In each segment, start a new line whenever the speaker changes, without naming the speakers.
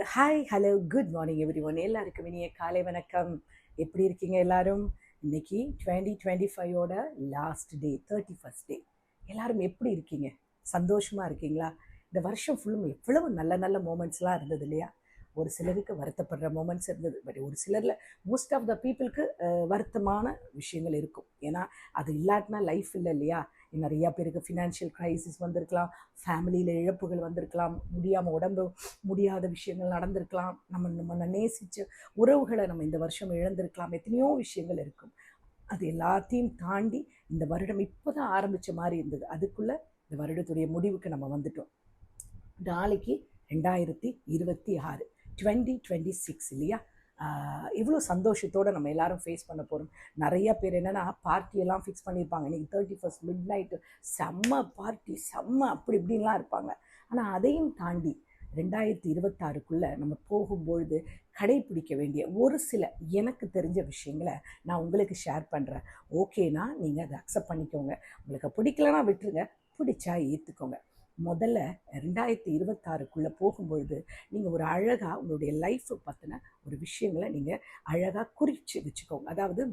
Hi hello good morning every one. எல்லாருக்கும் இனிய காலை வணக்கம். எப்படி இருக்கீங்க எல்லாரும்? இன்னைக்கு 2025ஓட லாஸ்ட் டே, 31st டே. எல்லாரும் எப்படி இருக்கீங்க? சந்தோஷமா இருக்கீங்களா? இந்த வருஷம் ஃபுல்லும் எவ்வளவு நல்ல நல்ல மூமெண்ட்ஸ்லாம் இருந்தது இல்லையா? ஒரு சிலருக்கு வருத்தப்படுற மூமெண்ட்ஸ் இருந்தது, பட் ஒரு சிலரில் மோஸ்ட் ஆஃப் த பீப்புளுக்கு வருத்தமான விஷயங்கள் இருக்கும். ஏன்னா அது இல்லாட்டினா லைஃப் இல்லை இல்லையா? நிறையா பேருக்கு ஃபினான்ஷியல் க்ரைசிஸ் வந்திருக்கலாம், ஃபேமிலியில் இழப்புகள் வந்திருக்கலாம், முடியாமல் உடம்பு முடியாத விஷயங்கள் நடந்திருக்கலாம், நம்ம நேசித்த உறவுகளை நம்ம இந்த வருஷம் இழந்திருக்கலாம், எத்தனையோ விஷயங்கள் இருக்கும். அது எல்லாத்தையும் தாண்டி இந்த வருடம் இப்போ தான் ஆரம்பித்த மாதிரி இருந்தது. அதுக்குள்ளே இந்த வருடத்துடைய முடிவுக்கு நம்ம வந்துட்டோம். நாளைக்கு 2026 2026 இல்லையா? இவ்வளோ சந்தோஷத்தோடு நம்ம எல்லாரும் ஃபேஸ் பண்ண போகிறோம். நிறைய பேர் என்னென்னா பார்ட்டியெல்லாம் ஃபிக்ஸ் பண்ணியிருப்பாங்க. இன்றைக்கி 31st மிட் நைட்டு செம்ம பார்ட்டி, செம்ம அப்படி இப்படின்லாம் இருப்பாங்க. ஆனால் அதையும் தாண்டி 2026க்குள்ளே நம்ம போகும்பொழுது கடைப்பிடிக்க வேண்டிய ஒரு சில எனக்கு தெரிஞ்ச விஷயங்களை நான் உங்களுக்கு ஷேர் பண்ணுறேன். ஓகேனா நீங்கள் அதை அக்செப்ட் பண்ணிக்கோங்க, உங்களுக்கு பிடிக்கலன்னா விட்டுருங்க, பிடிச்சா ஏற்றுக்கோங்க. முதல்ல 2026க்குள்ளே போகும்பொழுது நீங்கள் ஒரு அழகாக உங்களுடைய லைஃப்பை பற்றின ஒரு விஷயங்களை நீங்கள் அழகாக குறித்து வச்சுக்கோங்க. அதாவது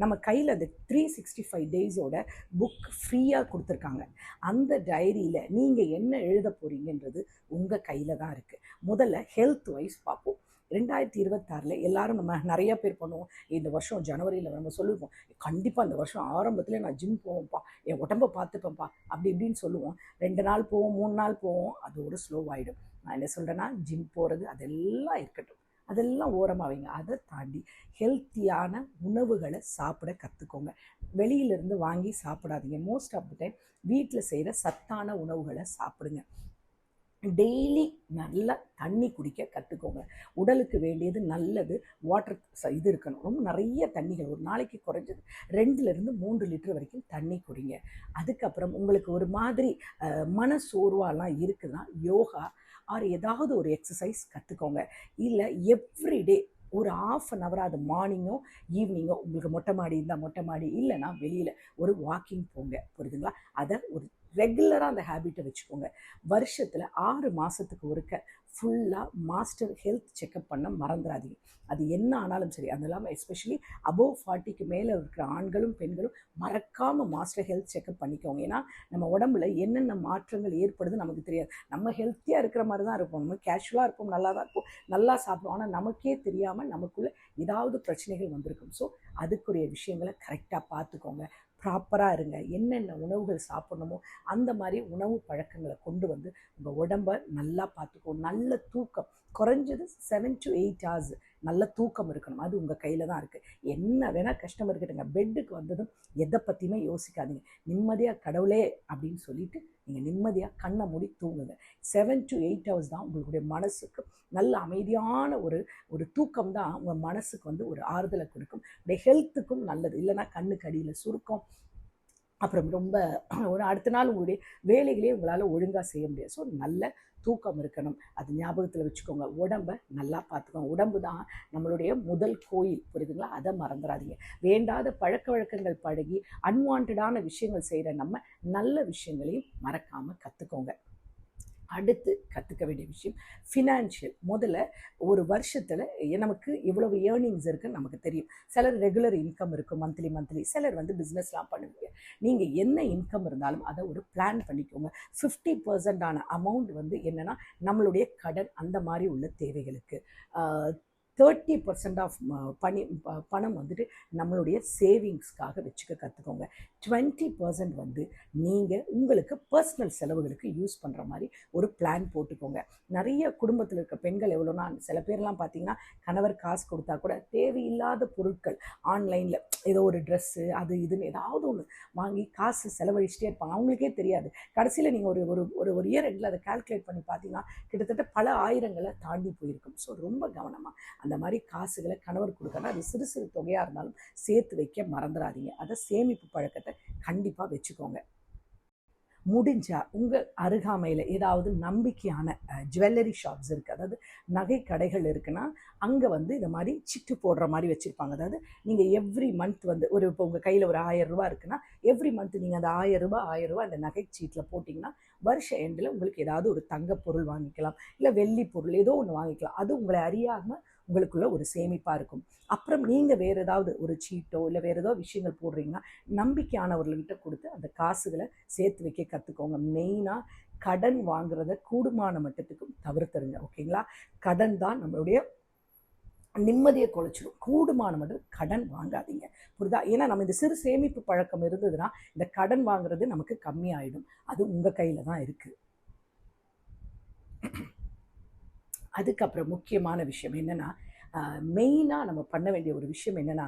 நம்ம கையில் அந்த 365 டேஸோட புக் ஃப்ரீயாக கொடுத்துருக்காங்க. அந்த டைரியில் நீங்கள் என்ன எழுத போகிறீங்கன்றது உங்கள் கையில் தான் இருக்குது. முதல்ல ஹெல்த் வைஸ் பார்ப்போம். 2026 எல்லாரும் நம்ம நிறையா பேர் பண்ணுவோம். இந்த வருஷம் ஜனவரியில் நம்ம சொல்லுவோம், கண்டிப்பாக இந்த வருஷம் ஆரம்பத்தில் நான் ஜிம் போவேன்ப்பா, என் உடம்பை பார்த்துப்பேன்ப்பா, அப்படி இப்படின்னு சொல்லுவோம். 2 நாள் போவோம், 3 நாள் போவோம், அதோடு ஸ்லோவாகிடும். நான் என்ன சொல்கிறேன்னா, ஜிம் போகிறது அதெல்லாம் இருக்கட்டும், அதெல்லாம் ஓரமாக வைங்க. அதை தாண்டி ஹெல்த்தியான உணவுகளை சாப்பிட கற்றுக்கோங்க. வெளியிலேருந்து வாங்கி சாப்பிடாதீங்க. மோஸ்ட் ஆஃப் த டைம் வீட்டில் செய்கிற சத்தான உணவுகளை சாப்பிடுங்க. டெய்லி நல்லா தண்ணி குடிக்க கற்றுக்கோங்க. உடலுக்கு வேண்டியது நல்லது வாட்டர் இது இருக்கணும். ரொம்ப நிறைய தண்ணிகள், ஒரு நாளைக்கு குறைஞ்சது 2லேருந்து 3 லிட்டர் வரைக்கும் தண்ணி குடிங்க. அதுக்கப்புறம் உங்களுக்கு ஒரு மாதிரி மன சோர்வாலாம் இருக்குதுன்னா யோகா ஆர் ஏதாவது ஒரு எக்ஸசைஸ் கற்றுக்கோங்க. இல்லை எவ்ரிடே ஒரு 1/2 அது மார்னிங்கோ ஈவினிங்கோ, உங்களுக்கு மொட்டை மாடி இருந்தால் மொட்டை மாடி, இல்லைன்னா வெளியில் ஒரு வாக்கிங் போங்க. புரியுதுங்களா? அதை ஒரு ரெகுலராக அந்த ஹேபிட்டை வச்சுக்கோங்க. வருஷத்தில் 6 மாதத்துக்கு ஒருக்க ஃபுல்லாக மாஸ்டர் ஹெல்த் செக்கப் பண்ண மறந்துடாதீங்க. அது என்ன ஆனாலும் சரி, அது இல்லாமல் எஸ்பெஷலி அபோவ் 40க்கு மேலே இருக்கிற ஆண்களும் பெண்களும் மறக்காமல் மாஸ்டர் ஹெல்த் செக்கப் பண்ணிக்கோங்க. ஏன்னா நம்ம உடம்புல என்னென்ன மாற்றங்கள் ஏற்படுது நமக்கு தெரியாது. நம்ம ஹெல்த்தியாக இருக்கிற மாதிரி தான் இருப்போம், நம்ம கேஷுவலாக இருப்போம், நல்லா தான் இருப்போம், நல்லா சாப்பிடுவோம். ஆனால் நமக்கே தெரியாமல் நமக்குள்ளே ஏதாவது பிரச்சனைகள் வந்திருக்கும். ஸோ அதுக்குரிய விஷயங்களை கரெக்டாக பார்த்துக்கோங்க. ப்ராப்பராக இருங்க. என்னென்ன உணவுகள் சாப்பிடணுமோ அந்த மாதிரி உணவு பழக்கங்களை கொண்டு வந்து உங்கள் உடம்பை நல்லா பார்த்துக்கணும். நல்ல தூக்கம், குறைஞ்சது 7 to 8 hours நல்ல தூக்கம் இருக்கணும். அது உங்கள் கையில் தான் இருக்குது. என்ன வேணால் கஷ்டம் இருக்கட்டுங்க, பெட்டுக்கு வந்ததும் எதை பற்றியுமே யோசிக்காதீங்க. நிம்மதியாக கடவுளே அப்படின்னு சொல்லிட்டு நீங்கள் நிம்மதியாக கண்ணை மூடி தூங்குங்க. 7 to 8 hours தான் உங்களுடைய மனசுக்கு நல்ல அமைதியான ஒரு தூக்கம் தான் உங்கள் மனசுக்கு வந்து ஒரு ஆறுதலை கொடுக்கும். உடைய ஹெல்த்துக்கும் நல்லது. இல்லைன்னா கண்ணுக்கு அடியில் சுருக்கம், அப்புறம் ரொம்ப ஒரு அடுத்த நாள் உங்களுடைய வேலைகளே உங்களால் ஒழுங்காக செய்ய முடியாது. ஸோ நல்ல தூக்கம் இருக்கணும். அது ஞாபகத்தில் வச்சுக்கோங்க. உடம்பை நல்லா பார்த்துக்கோங்க. உடம்பு தான் நம்மளுடைய முதல் கோயில், புரியுதுங்களா? அதை மறந்துடாதீங்க. வேண்டாத பழக்க வழக்கங்கள் பழகி அன்வான்டான விஷயங்கள் செய்கிற நம்ம நல்ல விஷயங்களையும் மறக்காமல் கற்றுக்கோங்க. அடுத்து கற்றுக்க வேண்டிய விஷயம் ஃபினான்ஷியல். முதல்ல ஒரு வருஷத்தில் நமக்கு எவ்வளவு ஏர்னிங்ஸ் இருக்குன்னு நமக்கு தெரியும். சிலர் ரெகுலர் இன்கம் இருக்கும், மந்த்லி. சிலர் வந்து பிஸ்னஸ்லாம் பண்ணுவீங்க. நீங்கள் என்ன இன்கம் இருந்தாலும் அதை ஒரு பிளான் பண்ணிக்கோங்க. 50% அமௌண்ட் வந்து என்னென்னா நம்மளுடைய கடன், அந்த மாதிரி உள்ள தேவைகளுக்கு. 30% ஆஃப் பணம் வந்துட்டு நம்மளுடைய சேவிங்ஸ்க்காக வச்சுக்க கற்றுக்கோங்க. 20% வந்து நீங்கள் உங்களுக்கு பர்சனல் செலவுகளுக்கு யூஸ் பண்ணுற மாதிரி ஒரு பிளான் போட்டுக்கோங்க. நிறைய குடும்பத்தில் இருக்க பெண்கள் எவ்வளோனா, சில பேர்லாம் பார்த்தீங்கன்னா கணவர் காசு கொடுத்தா கூட தேவையில்லாத பொருட்கள் ஆன்லைனில் ஏதோ ஒரு ட்ரெஸ்ஸு அது இதுன்னு ஏதாவது ஒன்று வாங்கி காசு செலவழிச்சிட்டே இருப்பாங்க. அவங்களுக்கே தெரியாது. கடைசியில் நீங்கள் ஒரு ஒரு ஒரு ஒரு இயர் எண்டில் அதை கால்குலேட் பண்ணி பார்த்தீங்கன்னா கிட்டத்தட்ட பல ஆயிரங்களை தாண்டி போயிருக்கும். ஸோ ரொம்ப கவனமாக அந்த மாதிரி காசுகளை கணவர் கொடுக்கணும். அது சிறு சிறு தொகையாக இருந்தாலும் சேர்த்து வைக்க மறந்துடாதீங்க. அதை சேமிப்பு பழக்கத்தை கண்டிப்பாக வச்சுக்கோங்க. முடிஞ்சால் உங்கள் அருகாமையில் ஏதாவது நம்பிக்கையான ஜுவல்லரி ஷாப்ஸ் இருக்குது, அதாவது நகை கடைகள் இருக்குன்னா அங்கே வந்து இந்த மாதிரி சிட்டு போடுற மாதிரி வச்சுருப்பாங்க. அதாவது நீங்கள் எவ்ரி மந்த் வந்து இப்போ உங்கள் கையில் ஒரு 1000 ரூபா இருக்குன்னா எவ்ரி மந்த் நீங்கள் அந்த 1000 ரூபா அந்த நகை சீட்டில் போட்டிங்கன்னா வருஷ எண்டில் உங்களுக்கு ஏதாவது ஒரு தங்க பொருள் வாங்கிக்கலாம், இல்லை வெள்ளி பொருள் ஏதோ ஒன்று வாங்கிக்கலாம். அது உங்களை அறியாமல் உங்களுக்குள்ள ஒரு சேமிப்பாக இருக்கும். அப்புறம் நீங்கள் வேறு ஏதாவது ஒரு சீட்டோ இல்லை வேறு ஏதோ விஷயங்கள் போடுறீங்கன்னா நம்பிக்கையானவர்கள்கிட்ட கொடுத்து அந்த காசுகளை சேர்த்து வைக்க கற்றுக்கோங்க. மெயினாக கடன் வாங்குறத கூடுமான மட்டத்துக்கும் தவிர்த்துருங்க. ஓகேங்களா? கடன் தான் நம்மளுடைய நிம்மதியை குலைச்சிடும். கூடுமான மட்டும் கடன் வாங்காதீங்க. புரியுதா? ஏன்னா நம்ம இந்த சிறு சேமிப்பு பழக்கம் இருந்ததுன்னா இந்த கடன் வாங்குறது நமக்கு கம்மியாயிடும். அது உங்கள் கையில் தான் இருக்குது. அதுக்கப்புறம் முக்கியமான விஷயம் என்னென்னா, மெயினாக நம்ம பண்ண வேண்டிய ஒரு விஷயம் என்னென்னா,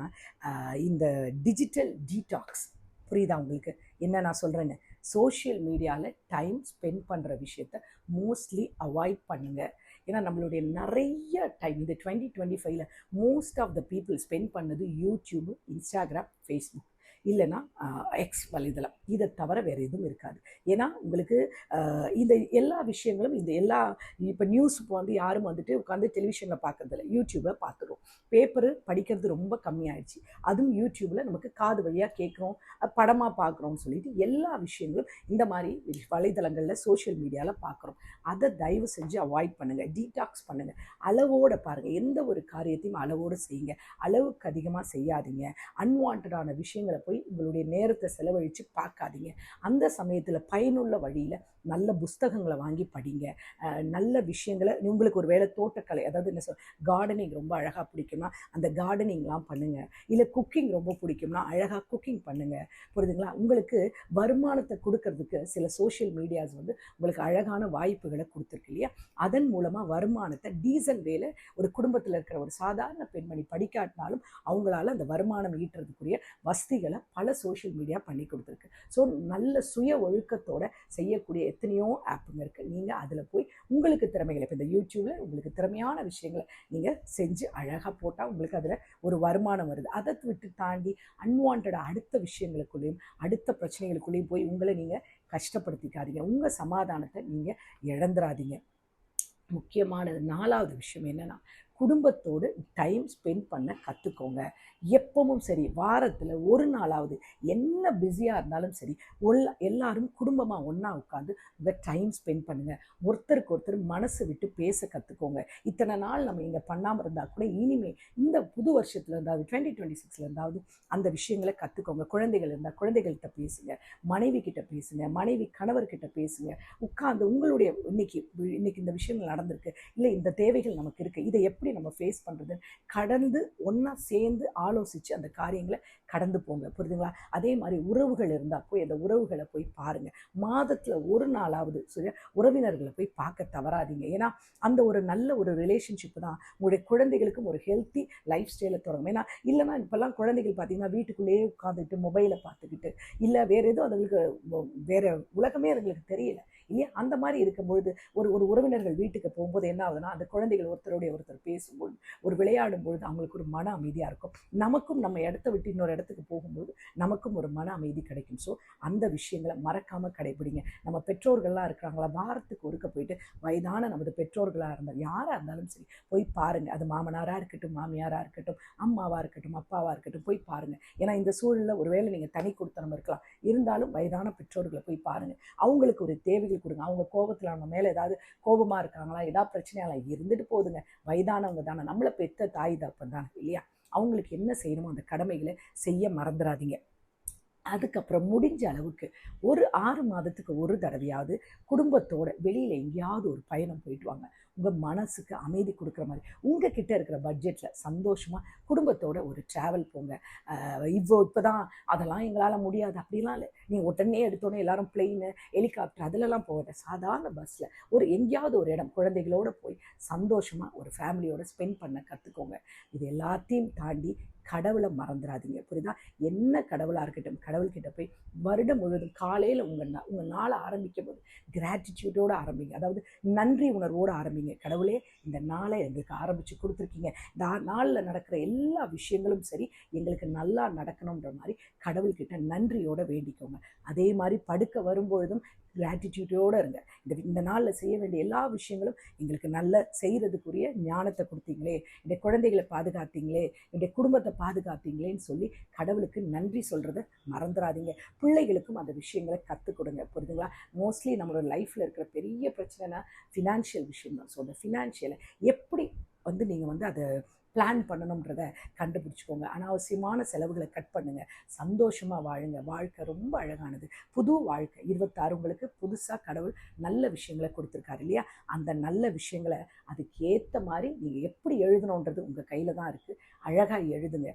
இந்த டிஜிட்டல் டீடாக்ஸ். புரியுதா உங்களுக்கு என்ன நான் சொல்கிறேன்னு? சோஷியல் மீடியாவில் டைம் ஸ்பெண்ட் பண்ணுற விஷயத்த மோஸ்ட்லி அவாய்ட் பண்ணுங்கள். ஏன்னா நம்மளுடைய நிறைய டைம் இந்த 2025 most of the people spend பண்ணது யூடியூப், இன்ஸ்டாகிராம், ஃபேஸ்புக், இல்லைன்னா எக்ஸ் வலைதளம். இதை தவிர வேறு எதுவும் இருக்காது. ஏன்னா உங்களுக்கு இந்த எல்லா விஷயங்களும் இந்த எல்லா இப்போ நியூஸ் வந்து யாரும் வந்துட்டு உட்காந்து டெலிவிஷனில் பார்க்குறதில்ல, யூடியூப்பில் பார்த்துருவோம். பேப்பரு படிக்கிறது ரொம்ப கம்மியாயிடுச்சு. அதுவும் யூடியூப்பில் நமக்கு காது வழியாக கேட்குறோம், படமாக பார்க்குறோம்னு சொல்லிட்டு எல்லா விஷயங்களும் இந்த மாதிரி வலைதளங்களில் சோஷியல் மீடியாவில் பார்க்குறோம். அதை தயவு செஞ்சு அவாய்ட் பண்ணுங்கள், டீடாக்ஸ் பண்ணுங்கள், அளவோடு பாருங்கள். எந்த ஒரு காரியத்தையும் அளவோடு செய்யுங்க, அளவுக்கு அதிகமாக செய்யாதீங்க. அன்வான்டான விஷயங்களை போய் உங்களுடைய நேரத்தை செலவழித்து பார்க்காதீங்க. அந்த சமயத்தில் பயனுள்ள வழியில் நல்ல புஸ்தகங்களை வாங்கி படிங்க. நல்ல விஷயங்களை உங்களுக்கு ஒரு வேளை தோட்டக்கலை, அதாவது என்ன கார்டனிங் ரொம்ப அழகாக பிடிக்கும்னா அந்த கார்டனிங்லாம் பண்ணுங்கள். இல்லை குக்கிங் ரொம்ப பிடிக்கும்னா அழகாக குக்கிங் பண்ணுங்கள். புரியுதுங்களா? உங்களுக்கு வருமானத்தை கொடுக்கறதுக்கு சில சோஷியல் மீடியாஸ் வந்து உங்களுக்கு அழகான வாய்ப்புகளை கொடுத்துருக்கு இல்லையா? அதன் மூலமாக வருமானத்தை டீசன்ட் வேல ஒரு குடும்பத்தில் இருக்கிற ஒரு சாதாரண பெண்மணி படிக்காட்டினாலும் அவங்களால அந்த வருமானம் ஈட்டுறதுக்குரிய வசதிகளை பல சோஷியல் மீடியா பண்ணி கொடுத்துருக்கு. ஸோ நல்ல சுய ஒழுக்கத்தோடு செய்யக்கூடிய எத்தனையோ ஆப்புங்க இருக்குது. நீங்கள் அதில் போய் உங்களுக்கு திறமைகளை, இப்போ இந்த யூடியூப்பில் உங்களுக்கு திறமையான விஷயங்களை நீங்கள் செஞ்சு அழகாக போட்டால் உங்களுக்கு அதில் ஒரு வருமானம் வருது. அதை விட்டு தாண்டி அன்வான்டாக அடுத்த விஷயங்களுக்குள்ளேயும் அடுத்த பிரச்சனைகளுக்குள்ளேயும் போய் உங்களை நீங்கள் கஷ்டப்படுத்திக்காதீங்க. உங்கள் சமாதானத்தை நீங்கள் இழந்துடாதீங்க. முக்கியமானது 4வது விஷயம் என்னென்னா, குடும்பத்தோடு டைம் ஸ்பெண்ட் பண்ண கற்றுக்கோங்க. எப்பவும் சரி, வாரத்தில் ஒரு நாளாவது என்ன பிஸியாக இருந்தாலும் சரி, எல்லாரும் குடும்பமாக ஒன்றா உட்காந்து உங்கள் டைம் ஸ்பெண்ட் பண்ணுங்கள். ஒருத்தருக்கு ஒருத்தர் மனசு விட்டு பேச கற்றுக்கோங்க. இத்தனை நாள் நம்ம இங்கே பண்ணாமல் இருந்தால் கூட இனிமேல் இந்த புது வருஷத்தில் இருந்தாவது 2026 இருந்தாவது அந்த விஷயங்களை கற்றுக்கோங்க. குழந்தைகள் இருந்தால் குழந்தைகள்கிட்ட பேசுங்க, மனைவி கிட்ட பேசுங்க, மனைவி கணவர்கிட்ட பேசுங்க. உட்காந்து உங்களுடைய இன்னைக்கு இந்த விஷயங்கள் நடந்திருக்கு, இல்லை இந்த தேவைகள் நமக்கு இருக்குது, இதை எப்படி நம்ம ஃபேஸ் பண்ணுறது கடந்து ஒன்றா சேர்ந்து ஆலோசித்து அந்த காரியங்களை கடந்து போங்க. புரியுதுங்களா? அதே மாதிரி உறவுகள் இருந்தால் போய் அந்த உறவுகளை போய் பாருங்கள். மாதத்தில் ஒரு நாளாவது உறவினர்களை போய் பார்க்க தவறாதீங்க. ஏன்னா அந்த ஒரு நல்ல ஒரு ரிலேஷன்ஷிப் தான் உங்களுடைய குழந்தைகளுக்கும் ஒரு ஹெல்த்தி லைஃப் ஸ்டைலை தொடங்கும். ஏன்னா இல்லைன்னா இப்போல்லாம் குழந்தைகள் பார்த்தீங்கன்னா வீட்டுக்குள்ளேயே உட்காந்துட்டு மொபைலை பார்த்துக்கிட்டு, இல்லை வேறு எதுவும் அதுங்களுக்கு வேறு உலகமே அதுங்களுக்கு தெரியல இல்லையா? அந்த மாதிரி இருக்கும்பொழுது ஒரு உறவினர்கள் வீட்டுக்கு போகும்போது என்ன ஆகுதுன்னா, அந்த குழந்தைகள் ஒருத்தருடைய ஒருத்தர் பேசும்போது, ஒரு விளையாடும் பொழுது அவங்களுக்கு ஒரு மன அமைதியாக இருக்கும். நமக்கும் நம்ம இடத்த விட்டு இன்னொரு இடத்துக்கு போகும்போது நமக்கும் ஒரு மன அமைதி கிடைக்கும். ஸோ அந்த விஷயங்களை மறக்காமல் கடைபிடிங்க. நம்ம பெற்றோர்கள்லாம் இருக்கிறாங்களா, வாரத்துக்கு ஒருக்க போயிட்டு வயதான நமது பெற்றோர்களாக இருந்தால் யாராக இருந்தாலும் சரி போய் பாருங்கள். அது மாமனாராக இருக்கட்டும், மாமியாராக இருக்கட்டும், அம்மாவாக இருக்கட்டும், அப்பாவாக இருக்கட்டும், போய் பாருங்கள். ஏன்னா இந்த சூழலில் ஒருவேளை நீங்கள் தனி கொடுத்தனம் இருக்கலாம், இருந்தாலும் வயதான பெற்றோர்களை போய் பாருங்கள். அவங்களுக்கு ஒரு தேவைகள் கொடுங்க. அவங்க கோபத்தில் அவங்க மேலே ஏதாவது கோபமாக இருக்காங்களா, ஏதாவது பிரச்சனையாலாம் இருந்துட்டு போகுதுங்க. வயதானவங்க தானே, நம்மளை பெற்ற தாய் தப்பன் தானே இல்லையா? அவங்களுக்கு என்ன செய்யணுமோ அந்த கடமைகளை செய்ய மறந்துடாதீங்க. அதுக்கப்புறம் முடிஞ்ச அளவுக்கு ஒரு 6 மாதத்துக்கு ஒரு தடவையாவது குடும்பத்தோடு வெளியில் எங்கேயாவது ஒரு பயணம் போயிட்டு வாங்க. உங்கள் மனசுக்கு அமைதி கொடுக்குற மாதிரி உங்ககிட்ட இருக்கிற பட்ஜெட்டில் சந்தோஷமாக குடும்பத்தோடு ஒரு ட்ராவல் போங்க. இப்போ தான் அதெல்லாம் எங்களால் முடியாது அப்படிலாம் இல்லை. நீங்கள் உடனே எடுத்தோன்னே எல்லாரும் பிளெயின், ஹெலிகாப்டர் அதிலெல்லாம் போகட்ட சாதாரண பஸ்ஸில் ஒரு எங்கேயாவது ஒரு இடம் குழந்தைகளோடு போய் சந்தோஷமாக ஒரு ஃபேமிலியோடு ஸ்பெண்ட் பண்ண கற்றுக்கோங்க. இது எல்லாத்தையும் தாண்டி கடவுளை மறந்துடாதீங்க. புரியுதா? என்ன கடவுளாக இருக்கட்டும், கடவுள்கிட்ட போய் வருடம் முழுவதும் காலையில் உங்கள் நாளை ஆரம்பிக்கும் போது கிராட்டிடியூடோடு ஆரம்பிங்க. அதாவது நன்றி உணர்வோடு ஆரம்பிங்க. கடவுளே, இந்த நாளை எங்களுக்கு ஆரம்பித்து கொடுத்துருக்கீங்க, இந்த நாளில் நடக்கிற எல்லா விஷயங்களும் சரி எங்களுக்கு நல்லா நடக்கணுன்ற மாதிரி கடவுள்கிட்ட நன்றியோடு வேண்டிக்கோங்க. அதே மாதிரி படுக்க வரும்பொழுதும் கிராட்டிடியூடோடு இருங்க. இந்த நாளில் செய்ய வேண்டிய எல்லா விஷயங்களும் எங்களுக்கு நல்ல செய்கிறதுக்குரிய ஞானத்தை கொடுத்தீங்களே, என்னுடைய குழந்தைகளை பாதுகாத்தீங்களே, என்னுடைய குடும்பத்தை பாதுகாத்தீங்களேன்னு சொல்லி கடவுளுக்கு நன்றி சொல்கிறத மறந்துடாதீங்க. பிள்ளைகளுக்கும் அந்த விஷயங்களை கற்றுக் கொடுங்க. புரியுதுங்களா? மோஸ்ட்லி நம்மளோட லைஃப்பில் இருக்கிற பெரிய பிரச்சனைனா ஃபினான்ஷியல் விஷயம் தான். ஸோ அந்த ஃபினான்ஷியலை எப்படி நீங்கள் அதை பிளான் பண்ணணுன்றதை கண்டுபிடிச்சிக்கோங்க. அனாவசியமான செலவுகளை கட் பண்ணுங்கள். சந்தோஷமாக வாழுங்க. வாழ்க்கை ரொம்ப அழகானது. புது வாழ்க்கை 26 உங்களுக்கு புதுசாக கடவுள் நல்ல விஷயங்களை கொடுத்துருக்காரு இல்லையா? அந்த நல்ல விஷயங்களை அதுக்கு ஏற்ற மாதிரி நீங்கள் எப்படி எழுதணுன்றது உங்கள் கையில் தான் இருக்குது. அழகாக எழுதுங்க.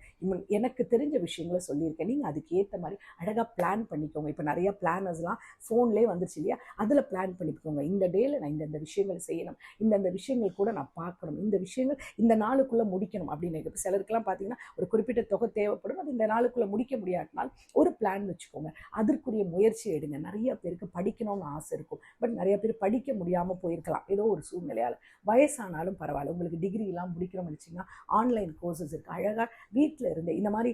எனக்கு தெரிஞ்ச விஷயங்களை சொல்லியிருக்கேன். நீங்கள் அதுக்கு ஏற்ற மாதிரி அழகாக பிளான் பண்ணிக்கோங்க. இப்போ நிறையா பிளானர்ஸ்லாம் ஃபோன்லேயே வந்துருச்சு இல்லையா? அதில் பிளான் பண்ணிக்கோங்க. இந்த டேயில் நான் இந்த விஷயங்கள் செய்யணும், இந்த விஷயங்கள் கூட நான் பார்க்கணும், இந்த விஷயங்கள் இந்த நாளுக்குள்ளே முடிக்கணும் அப்படின்னு. இப்போ சிலருக்கெல்லாம் பார்த்தீங்கன்னா ஒரு குறிப்பிட்ட தொகை தேவைப்படும், அது இந்த நாளுக்குள்ளே முடிக்க முடியாட்டினால் ஒரு பிளான் வச்சுக்கோங்க. அதற்குரிய முயற்சி எடுங்க. நிறைய பேருக்கு படிக்கணும்னு ஆசை இருக்கும், பட் நிறைய பேர் படிக்க முடியாமல் போயிருக்கலாம் ஏதோ ஒரு சூழ்நிலையால். வயசானாலும் பரவாயில்ல, உங்களுக்கு டிகிரிலாம் முடிக்கணும்னு நினச்சிங்கன்னா ஆன்லைன் கோர்சஸ் இருக்குது. அழகாக வீட்டில் இருந்து இந்த மாதிரி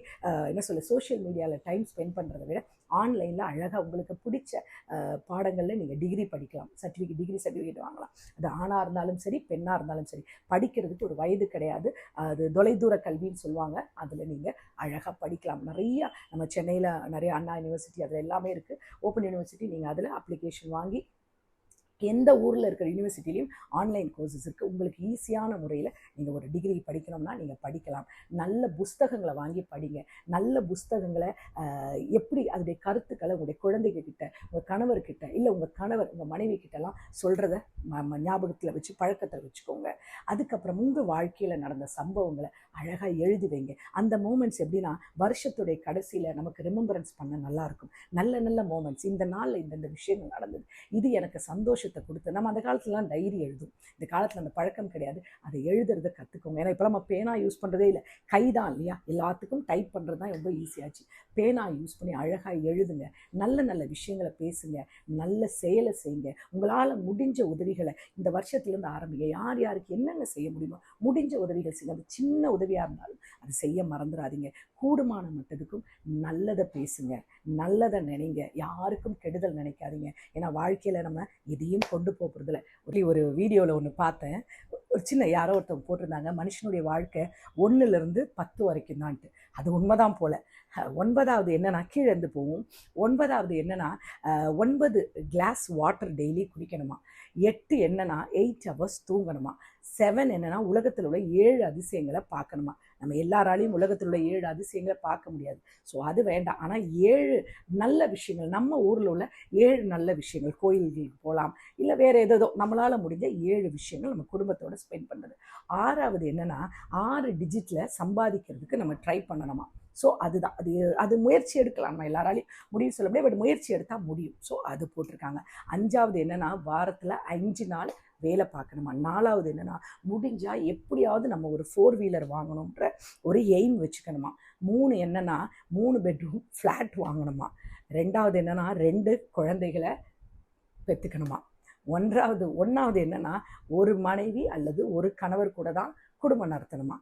சோஷியல் மீடியாவில் டைம் ஸ்பெண்ட் பண்ணுறதை விட ஆன்லைனில் அழகாக உங்களுக்கு பிடிச்ச பாடங்களில் நீங்கள் டிகிரி படிக்கலாம். டிகிரி சர்டிஃபிகேட் வாங்கலாம். அது ஆணாக இருந்தாலும் சரி, பெண்ணாக இருந்தாலும் சரி. படிக்கிறதுக்கு ஒரு வயது கிடையாது. அது தொலைதூர கல்வின்னு சொல்லுவாங்க. அதில் நீங்கள் அழகாக படிக்கலாம். நிறையா நம்ம சென்னையில் நிறைய அண்ணா யூனிவர்சிட்டி அதில் எல்லாமே இருக்குது. Open university. நீங்கள் அதில் அப்ளிகேஷன் வாங்கி எந்த ஊரில் இருக்கிற யூனிவர்சிட்டிலையும் ஆன்லைன் கோர்சஸ் இருக்குது. உங்களுக்கு ஈஸியான முறையில் நீங்கள் ஒரு டிகிரி படிக்கணும்னா நீங்கள் படிக்கலாம். நல்ல புஸ்தகங்களை வாங்கி படிங்க. நல்ல புஸ்தகங்களை எப்படி அதனுடைய கருத்துக்களை உங்களுடைய குழந்தைகிட்ட, உங்கள் கணவர்கிட்ட, இல்லை உங்கள் கணவர் உங்கள் மனைவி கிட்டலாம் சொல்கிறத ஞாபகத்தில் வச்சு பழக்கத்தை வச்சுக்கோங்க. அதுக்கப்புறம் உங்கள் வாழ்க்கையில் நடந்த சம்பவங்களை அழகாக எழுதி வைங்க. அந்த மூமெண்ட்ஸ் எப்படின்னா வருஷத்துடைய கடைசியில் நமக்கு ரிமெம்பரன்ஸ் பண்ண நல்லாயிருக்கும். நல்ல நல்ல மூமெண்ட்ஸ், இந்த நாளில் இந்த விஷயங்கள் நடந்தது, இது எனக்கு சந்தோஷத்தை கொடுத்து. நம்ம அந்த காலத்துலலாம் டைரி எழுதும். இந்த காலத்தில் அந்த பழக்கம் கிடையாது. அதை எழுதுறத கற்றுக்கோங்க. ஏன்னா இப்போ நம்ம பேனா யூஸ் பண்ணுறதே இல்லை, கைதான் இல்லையா? எல்லாத்துக்கும் டைப் பண்ணுறது தான் ரொம்ப ஈஸியாச்சு. பேனா யூஸ் பண்ணி அழகாக எழுதுங்க. நல்ல நல்ல விஷயங்களை பேசுங்க. நல்ல செயலை செய்யுங்க. உங்களால் முடிஞ்ச உதவிகளை இந்த வருஷத்துலேருந்து ஆரம்பிங்க. யார் யாருக்கு என்னென்ன செய்ய முடியுமோ முடிஞ்ச உதவிகள் செய்யுங்க. அது சின்ன உதவியாக இருந்தாலும் அது செய்ய மறந்துடாதீங்க. கூடுமான மட்டத்துக்கும் நல்லதை பேசுங்க, நல்லதை நினைங்க. யாருக்கும் கெடுதல் நினைக்காதீங்க. ஏன்னா வாழ்க்கையில் நம்ம எதையும் கொண்டு போகிறதில்ல. ஒரு வீடியோவில் ஒன்று பார்த்தேன். ஒரு சின்ன யாரோ ஒருத்தவங்க போட்டிருந்தாங்க, மனுஷனுடைய வாழ்க்கை 1லேருந்து 10 வரைக்கும் தான்ட்டு. அது உண்மைதான் போல். 9வது என்னென்னா கீழேருந்து போகும். 9வது என்னென்னா 9 கிளாஸ் வாட்டர் டெய்லி குடிக்கணுமா. 8 என்னென்னா 8 ஹவர்ஸ் தூங்கணுமா. 7 என்னென்னா உலகத்தில் உள்ள 7 அதிசயங்களை பார்க்கணுமா. நம்ம எல்லாராலையும் உலகத்தில் உள்ள 7 அதிசயங்களை பார்க்க முடியாது. ஸோ அது வேண்டாம். ஆனால் 7 நல்ல விஷயங்கள், நம்ம ஊரில் உள்ள 7 நல்ல விஷயங்கள், கோயில்களுக்கு போகலாம், இல்லை வேறு ஏதோ நம்மளால் முடிஞ்ச 7 விஷயங்கள் நம்ம குடும்பத்தோடு ஸ்பெண்ட் பண்ணுறது. 6வது என்னென்னா 6 டிஜிட்டில் சம்பாதிக்கிறதுக்கு நம்ம ட்ரை பண்ணணுமா. ஸோ அதுதான் அது முயற்சி எடுக்கலாம். நம்ம எல்லாராலையும் முடிவு சொல்ல முடியாது, பட் முயற்சி எடுத்தால் முடியும். ஸோ அது போட்டிருக்காங்க. 5வது என்னென்னா வாரத்தில் 5 நாள் வேலை பார்க்கணுமா. 4வது என்னென்னா முடிஞ்சால் எப்படியாவது நம்ம ஒரு 4 வீலர் வாங்கணுன்ற ஒரு எய்ம் வச்சுக்கணுமா. 3 என்னென்னா 3 பெட்ரூம் ஃப்ளாட் வாங்கணுமா. 2வது என்னென்னா 2 குழந்தைகளை பெற்றுக்கணுமா. 1வது என்னென்னா ஒரு மனைவி அல்லது ஒரு கணவர் கூட தான் குடும்பம் நடத்தணுமா.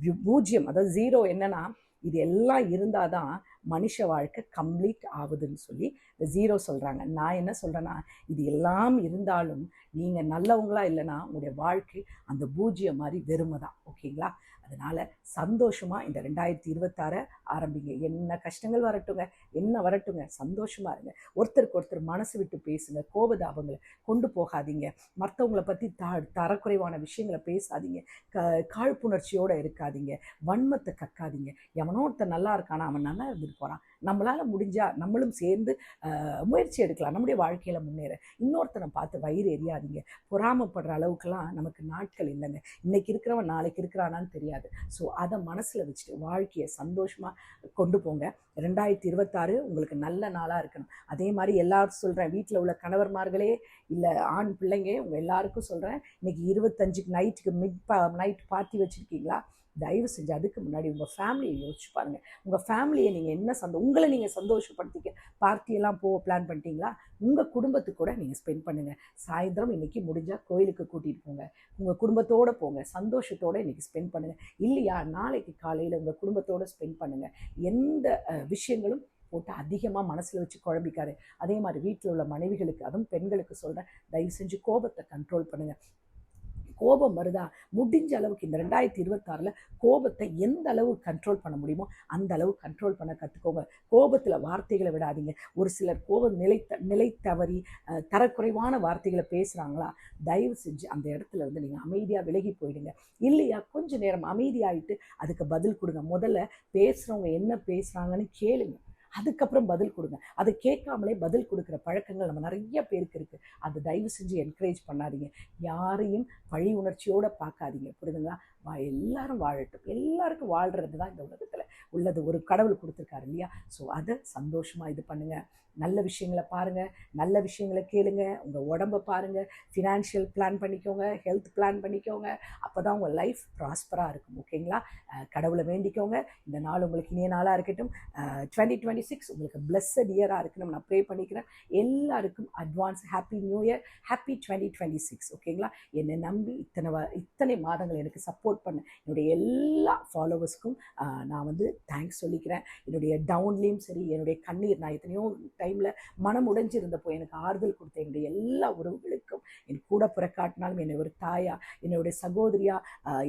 0 அதாவது 0 என்னென்னா இது எல்லாம் இருந்தால் தான் மனுஷ வாழ்க்கை கம்ப்ளீட் ஆகுதுன்னு சொல்லி இந்த 0 சொல்கிறாங்க. நான் என்ன சொல்கிறேன்னா, இது எல்லாம் இருந்தாலும் நீங்கள் நல்லவங்களா இல்லைன்னா உங்களுடைய வாழ்க்கை அந்த 0 மாதிரி வெறுமை தான். ஓகேங்களா? அதனால் சந்தோஷமாக இந்த 2026 ஆரம்பிங்க. என்ன கஷ்டங்கள் வரட்டுங்க, என்ன வரட்டுங்க, சந்தோஷமாக இருங்க. ஒருத்தருக்கு ஒருத்தர் மனசு விட்டு பேசுங்க. கோபதாபங்களை கொண்டு போகாதீங்க. மற்றவங்களை பற்றி தரக்குறைவான விஷயங்களை பேசாதீங்க. காழ்ப்புணர்ச்சியோடு இருக்காதீங்க. வன்மத்தை கக்காதீங்க. எவனோ ஒருத்தர் நல்லா இருக்கானா, அவன் நல்லா இருந்துட்டு போகிறான், நம்மளால் முடிஞ்சால் நம்மளும் சேர்ந்து முயற்சி எடுக்கலாம் நம்முடைய வாழ்க்கையில் முன்னேற. இன்னொருத்தனை பார்த்து வயிறு எரியாதீங்க. பொறாமப்படுற அளவுக்குலாம் நமக்கு நாட்கள் இல்லைங்க. இன்றைக்கி இருக்கிறவன் நாளைக்கு இருக்கிறானான்னு தெரியாது. ஸோ அதை மனசில் வச்சுட்டு வாழ்க்கையை சந்தோஷமாக கொண்டு போங்க. 2026 உங்களுக்கு நல்ல நாளாக இருக்கணும். அதே மாதிரி எல்லாரும் சொல்கிறேன், வீட்டில் உள்ள கணவர்மார்களே இல்லை ஆண் பிள்ளைங்க, உங்கள் எல்லாருக்கும் சொல்கிறேன், இன்றைக்கி 25க்கு நைட் பார்ட்டி வச்சுருக்கீங்களா? தயவு செஞ்சு அதுக்கு முன்னாடி உங்கள் ஃபேமிலியை யோசிச்சு பாருங்கள். உங்கள் ஃபேமிலியை நீங்கள் என்ன உங்களை நீங்கள் சந்தோஷப்படுத்திக்க பார்ட்டியெல்லாம் பிளான் பண்ணிட்டீங்களா? உங்கள் குடும்பத்துக்கு கூட நீங்கள் ஸ்பெண்ட் பண்ணுங்கள். சாயந்தரம் இன்றைக்கி முடிஞ்சால் கோயிலுக்கு கூட்டிகிட்டு போங்க. உங்கள் குடும்பத்தோடு போங்க. சந்தோஷத்தோடு இன்றைக்கி ஸ்பெண்ட் பண்ணுங்கள். இல்லையா நாளைக்கு காலையில் உங்கள் குடும்பத்தோடு ஸ்பெண்ட் பண்ணுங்கள். எந்த விஷயங்களும் போட்டு அதிகமாக மனசில் வச்சு குழம்பிக்காரு. அதே மாதிரி வீட்டில் உள்ள மனைவிகளுக்கு, அதுவும் பெண்களுக்கு சொல்கிறேன், தயவு செஞ்சு கோபத்தை கண்ட்ரோல் பண்ணுங்கள். கோபம் வருதா, முடிஞ்ச அளவுக்கு இந்த 2026 கோபத்தை எந்த அளவு கண்ட்ரோல் பண்ண முடியுமோ அந்த அளவு கண்ட்ரோல் பண்ண கற்றுக்கோங்க. கோபத்தில் வார்த்தைகளை விடாதீங்க. ஒரு சிலர் கோபம் நிலை தவறி தரக்குறைவான வார்த்தைகளை பேசுகிறாங்களா, தயவு செஞ்சு அந்த இடத்துல வந்து நீங்கள் அமைதியாக விலகி போயிடுங்க. இல்லையா, கொஞ்சம் நேரம் அமைதியாகிட்டு அதுக்கு பதில் கொடுங்க. முதல்ல பேசுகிறவங்க என்ன பேசுகிறாங்கன்னு கேளுங்க, அதுக்கப்புறம் பதில் கொடுங்க. அதை கேட்காமலே பதில் கொடுக்குற பழக்கங்கள் நம்ம நிறைய பேருக்கு இருக்குது. அதை தயவு செஞ்சு என்கரேஜ் பண்ணாதீங்க. யாரையும் பழி உணர்ச்சியோடு பார்க்காதீங்க, புரியுதுங்களா? எல்லாரும் வாழட்டும். எல்லாருக்கும் வாழ்கிறது தான் இந்த உலகத்தில் உள்ளது. ஒரு கடவுள் கொடுத்துருக்காரு இல்லையா? ஸோ அதை சந்தோஷமாக இது பண்ணுங்கள். நல்ல விஷயங்களை பாருங்கள், நல்ல விஷயங்களை கேளுங்க. உங்கள் உடம்பை பாருங்கள், ஃபினான்ஷியல் பிளான் பண்ணிக்கோங்க, ஹெல்த் பிளான் பண்ணிக்கோங்க. அப்போ தான் உங்கள் லைஃப் ப்ராஸ்பராக இருக்கும். ஓகேங்களா? கடவுளை வேண்டிக்கோங்க. இந்த நாள் உங்களுக்கு இனிய நாளாக இருக்கட்டும். 2026 உங்களுக்கு பிளஸ்ஸட் இயராக இருக்கணும் நான் ப்ரே பண்ணிக்கிறேன். எல்லாருக்கும் advance happy new year, happy 2026. ஓகேங்களா? என்னை நம்பி இத்தனை மாதங்கள் எனக்கு சப்போர்ட் பண்ண என்னுடைய எல்லா ஃபாலோவர்ஸ்க்கும் நான் வந்து தேங்க்ஸ் சொல்லிக்கிறேன். என்னுடைய டவுன்லேயும் சரி, என்னுடைய கண்ணீர், நான் எத்தனையோ டைமில் மனம் உடைஞ்சிருந்தப்போ எனக்கு ஆறுதல் கொடுத்த என்னுடைய எல்லா உறவுகளுக்கும், என் கூட பிறக்காட்டினாலும் என்னை ஒரு தாயா, என்னுடைய சகோதரியா,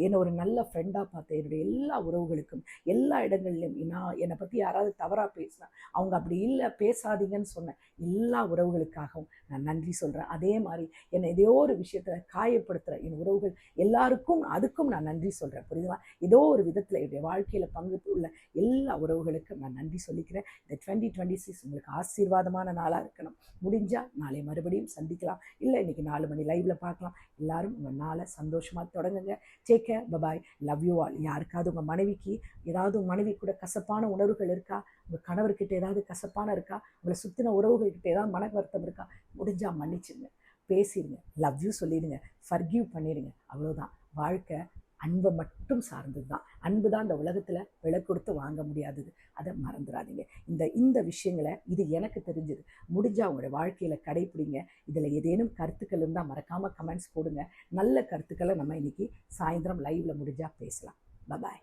என்னை ஒரு நல்ல ஃப்ரெண்டாக பார்த்த என்னுடைய எல்லா உறவுகளுக்கும், எல்லா இடங்கள்லையும் என்னை பற்றி யாராவது தவறாக பேசினா, அவங்க அப்படி இல்லை பேசாதீங்கன்னு சொன்ன எல்லா உறவுகளுக்காகவும் நான் நன்றி சொல்கிறேன். அதே மாதிரி என்னை ஏதோ ஒரு விஷயத்தில் காயப்படுத்துகிற என் உறவுகள் எல்லாருக்கும் அதுக்கும் நான் நன்றி சொல்கிறேன். புரியுதுங்களா? ஏதோ ஒரு விதத்தில் என்னுடைய வாழ்க்கையில் பங்கு உள்ள எல்லா உறவுகளுக்கும் நான் நன்றி சொல்லிக்கிறேன். இந்த 2026 உங்களுக்கு ஆசீர்வாதமான நாளாக இருக்கணும். முடிஞ்சால் நாளை மறுபடியும் சந்திக்கலாம், இல்லை இன்றைக்கி 4 மணி லைவில் பார்க்கலாம். எல்லாரும் உங்கள் நாளை சந்தோஷமாக தொடங்குங்க. Take care, bye bye, love you all. யாருக்காவது உங்கள் மனைவிக்கு ஏதாவது உங்கள் மனைவி கூட கசப்பான உணர்வுகள் இருக்கா, உங்கள் கணவர்கிட்ட ஏதாவது கசப்பான இருக்கா, உங்களை சுற்றின உறவுகள்கிட்ட ஏதாவது மன வருத்தம் இருக்கா, முடிஞ்சால் மன்னிச்சிடுங்க, பேசிடுங்க, லவ் யூ சொல்லிடுங்க, ஃபர்கிவ் பண்ணிடுங்க. அவ்வளோதான். வாழ்க்கை அன்பை மட்டும் சார்ந்தது தான். அன்பு தான் இந்த உலகத்தில் விலை கொடுத்து வாங்க முடியாதது. அதை மறந்துடாதீங்க. இந்த விஷயங்களை இது எனக்கு தெரிஞ்சது. முடிஞ்சால் உங்களுடைய வாழ்க்கையில் கடைப்பிடிங்க. இதில் ஏதேனும் கருத்துக்கள் இருந்தால் மறக்காமல் கமெண்ட்ஸ் போடுங்க. நல்ல கருத்துக்களை நம்ம இன்றைக்கி சாயந்தரம் லைவில் முடிஞ்சால் பேசலாம். பபாய்.